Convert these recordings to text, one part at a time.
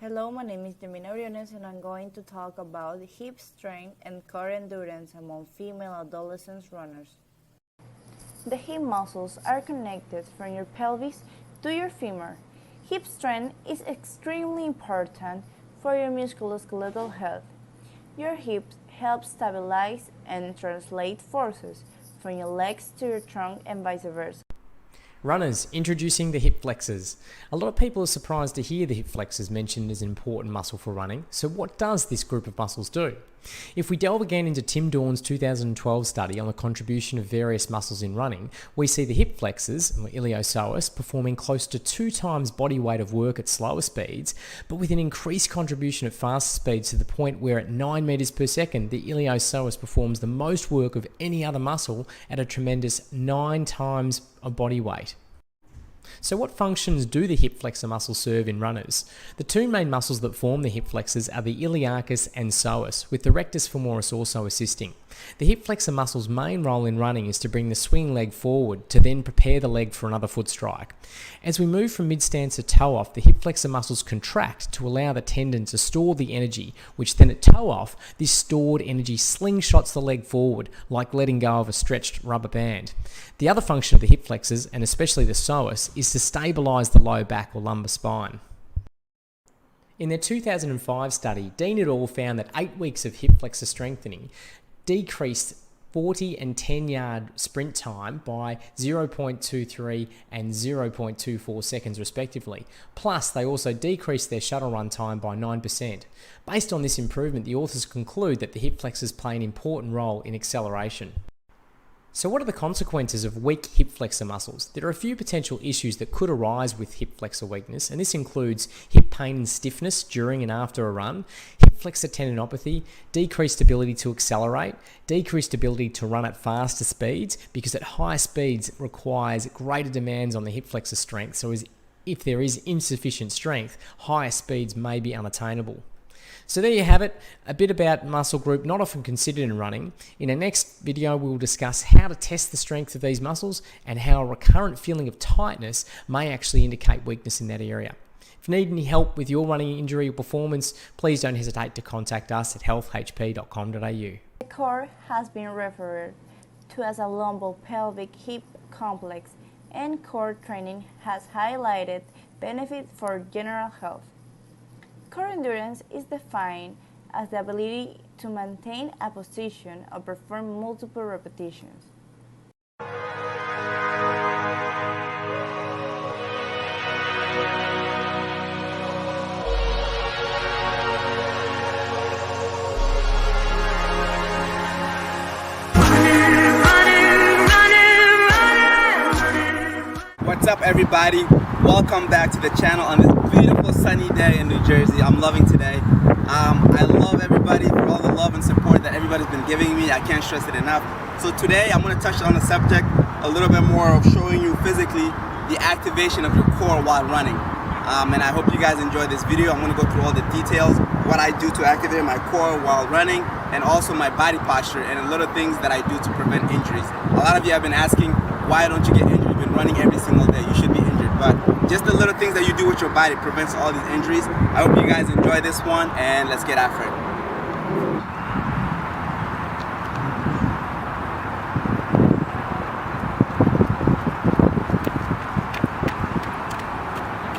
Hello, my name is Yemina Briones and I'm going to talk about hip strength and core endurance among female adolescent runners. The hip muscles are connected from your pelvis to your femur. Hip strength is extremely important for your musculoskeletal health. Your hips help stabilize and translate forces from your legs to your trunk and vice versa. Runners, introducing the hip flexors. A lot of people are surprised to hear the hip flexors mentioned as an important muscle for running. So what does this group of muscles do? If we delve again into Tim Dorn's 2012 study on the contribution of various muscles in running, we see the hip flexors, or iliopsoas, performing close to 2 times body weight of work at slower speeds, but with an increased contribution at faster speeds to the point where at 9 meters per second, the iliopsoas performs the most work of any other muscle at a tremendous 9 times a body weight. So what functions do the hip flexor muscles serve in runners? The 2 main muscles that form the hip flexors are the iliacus and psoas, with the rectus femoris also assisting. The hip flexor muscle's main role in running is to bring the swing leg forward to then prepare the leg for another foot strike. As we move from mid-stance to toe-off, the hip flexor muscles contract to allow the tendon to store the energy, which then at toe-off, this stored energy slingshots the leg forward, like letting go of a stretched rubber band. The other function of the hip flexors, and especially the psoas, is to stabilize the low back or lumbar spine. In their 2005 study, Dean et al. Found that 8 weeks of hip flexor strengthening decreased 40 and 10-yard sprint time by 0.23 and 0.24 seconds respectively. Plus, they also decreased their shuttle run time by 9%. Based on this improvement, the authors conclude that the hip flexors play an important role in acceleration. So what are the consequences of weak hip flexor muscles? There are a few potential issues that could arise with hip flexor weakness, and this includes hip pain and stiffness during and after a run, hip flexor tendinopathy, decreased ability to accelerate, decreased ability to run at faster speeds, because at high speeds it requires greater demands on the hip flexor strength, so if there is insufficient strength, higher speeds may be unattainable. So there you have it, a bit about muscle group not often considered in running. In our next video, we will discuss how to test the strength of these muscles and how a recurrent feeling of tightness may actually indicate weakness in that area. If you need any help with your running injury or performance, please don't hesitate to contact us at healthhp.com.au. The core has been referred to as a lumbopelvic hip complex, and core training has highlighted benefits for general health. Core endurance is defined as the ability to maintain a position or perform multiple repetitions. What's up, everybody? Welcome back to the channel on this beautiful sunny day in New Jersey. I'm loving today. I love everybody for all the love and support that everybody's been giving me. I can't stress it enough. So today I'm going to touch on the subject a little bit more of showing you physically the activation of your core while running. And I hope you guys enjoy this video. I'm going to go through all the details, what I do to activate my core while running, and also my body posture and little things that I do to prevent injuries. A lot of you have been asking, why don't you get injured? You've been running every single day. You should be injured. But just the little things that you do with your body prevents all these injuries. I hope you guys enjoy this one, and let's get after it.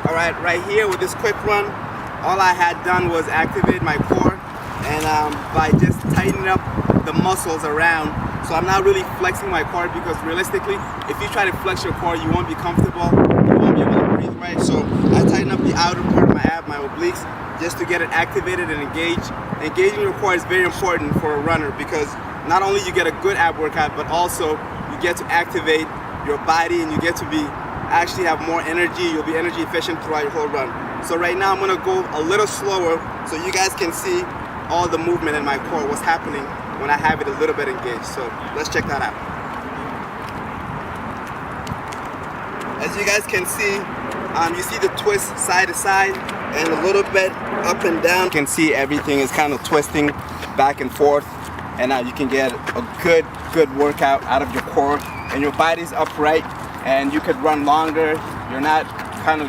Alright, right here with this quick run, all I had done was activate my core, and by just tightening up the muscles around. So I'm not really flexing my core, because realistically, if you try to flex your core, you won't be comfortable, you won't be able to breathe right. So I tighten up the outer part of my ab, my obliques, just to get it activated and engaged. Engaging your core is very important for a runner, because not only you get a good ab workout, but also you get to activate your body, and you get to actually have more energy. You'll be energy efficient throughout your whole run. So right now I'm going to go a little slower so you guys can see all the movement in my core, what's happening when I have it a little bit engaged. So let's check that out. As you guys can see, you see the twist side to side and a little bit up and down. You can see everything is kind of twisting back and forth, and now you can get a good workout out of your core, and your body's upright, and you could run longer. You're not kind of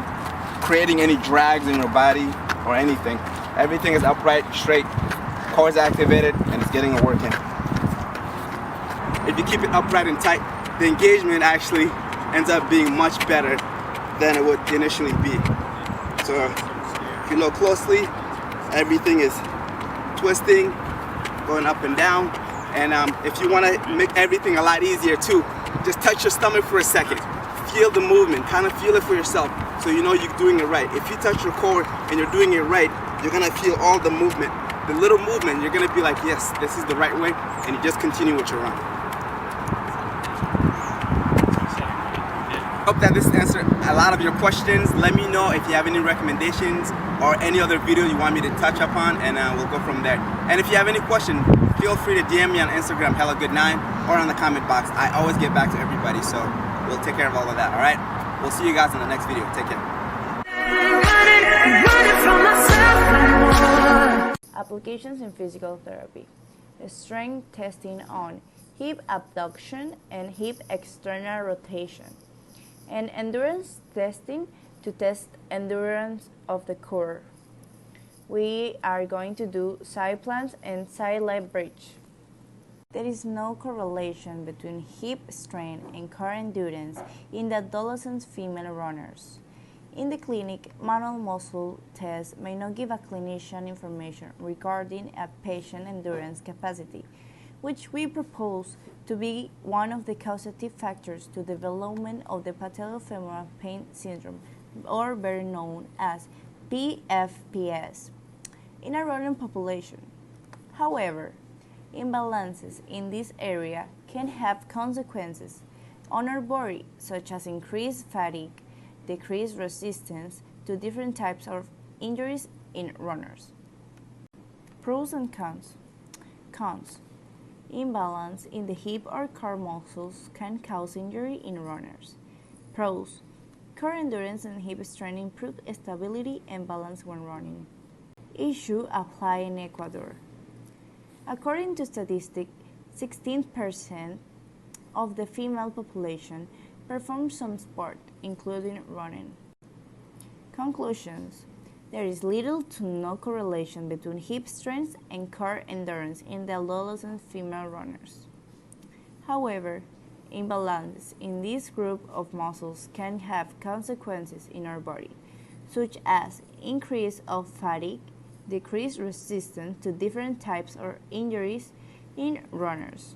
creating any drags in your body. or anything. Everything is upright, straight, core is activated, and it's getting a work in. If you keep it upright and tight, the engagement actually ends up being much better than it would initially be. So if you look closely, everything is twisting, going up and down. And if you want to make everything a lot easier too, just touch your stomach for a second. Feel the movement, kind of feel it for yourself so you know you're doing it right. If you touch your core and you're doing it right, you're going to feel all the movement. The little movement, you're going to be like, yes, this is the right way, and you just continue with your run. Hope that this answered a lot of your questions. Let me know if you have any recommendations or any other video you want me to touch upon, and we'll go from there. And if you have any question, feel free to DM me on Instagram, HellaGood9, or on the comment box. I always get back to everybody, so we'll take care of all of that, all right? We'll see you guys in the next video. Take care. Applications in physical therapy. Strength testing on hip abduction and hip external rotation. And endurance testing to test endurance of the core. We are going to do side plants and side leg bridge. There is no correlation between hip strength and core endurance in the adolescent female runners. In the clinic, manual muscle tests may not give a clinician information regarding a patient endurance capacity, which we propose to be one of the causative factors to development of the patellofemoral pain syndrome, or better known as PFPS, in a running population. However, imbalances in this area can have consequences on our body, such as increased fatigue, decreased resistance to different types of injuries in runners. Pros and cons. Cons. Imbalance in the hip or core muscles can cause injury in runners. Pros. Core endurance and hip strength improve stability and balance when running. Issue apply in Ecuador. According to statistics, 16% of the female population perform some sport, including running. Conclusions. There is little to no correlation between hip strength and core endurance in the adolescent female runners. However, imbalances in this group of muscles can have consequences in our body, such as increase of fatigue, decreased resistance to different types of injuries in runners.